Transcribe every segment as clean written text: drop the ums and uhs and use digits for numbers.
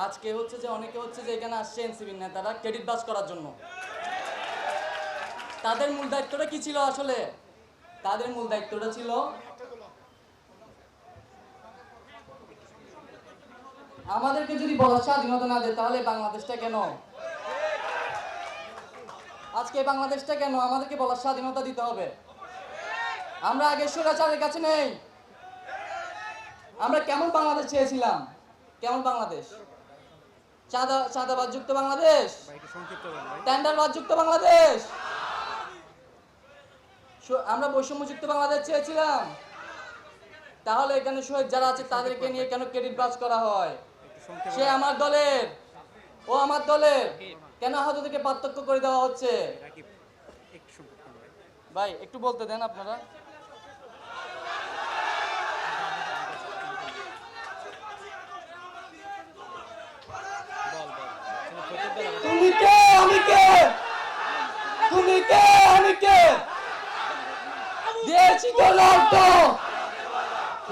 আজকে হচ্ছে যে অনেকে হচ্ছে যে এখানে আসছে এনসিবির নেতারা ক্রেডিট বাস করার জন্য। তাদের মূল দায়িত্বটা কি ছিল আসলে? তাদের মূল দায়িত্বটা ছিল আমাদেরকে যদি বলার স্বাধীনতা না দেয় তাহলে বাংলাদেশটা কেন, আজকে বাংলাদেশটা কেন আমাদেরকে বলার স্বাধীনতা দিতে হবে? আমরা আগে স্বৈরাচারের কাছে নেই। আমরা কেমন বাংলাদেশ চেয়েছিলাম? কেমন বাংলাদেশ? চাঁদাবাজ যুক্ত বাংলাদেশ, টেন্ডারবাজ যুক্ত বাংলাদেশ, আমরা বৈষম্যযুক্ত বাংলাদেশ চেয়েছিলাম। তাহলে এখানে শহীদ যারা আছে তাদেরকে নিয়ে কেন ক্রেডিট বাস করা হয়? সে আমার দলের, ও আমার দলের, কেন আহতদেরকে পার্থক্য করে দেওয়া হচ্ছে? ভাই একটু বলতে দেন আপনারা। তুমি কে আমি কে? তুমি কে আমি কে? দিয়েছি তো রক্ত,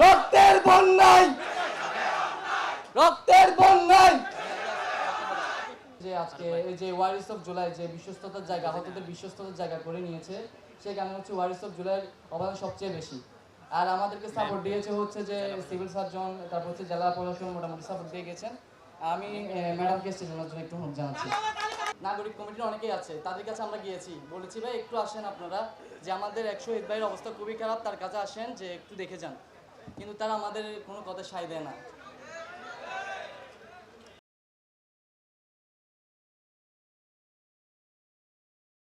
রক্তের বন্যায়, রক্তের বন্যায়। যে আজকে এই যে ওয়ারিস অফ জুলাই যে বিশ্বস্ততার জায়গা, আহতদের বিশ্বস্ততার জায়গা করে নিয়েছে, সেখানে হচ্ছে ওয়ারিস অফ জুলাইয়ের অবদান সবচেয়ে বেশি। আর আমাদেরকে সাপোর্ট দিয়েছে হচ্ছে যে সিভিল সার্জন, তারপর হচ্ছে জেলা প্রশাসন মোটামুটি সাপোর্ট দিয়ে গেছেন। আমি ম্যাডামকে স্টেশনের জন্য একটু অনুরোধ জানাচ্ছি। নাগরিক কমিটির অনেকেই আছে, তাদের কাছে আমরা গিয়েছি, বলেছি ভাই একটু আসেন আপনারা, যে আমাদের 100 ভাইয়ের অবস্থা খুবই খারাপ, তার কাছে আসেন যে একটু দেখে যান। কিন্তু তারা আমাদের কোনো কথা সায় দেয় না।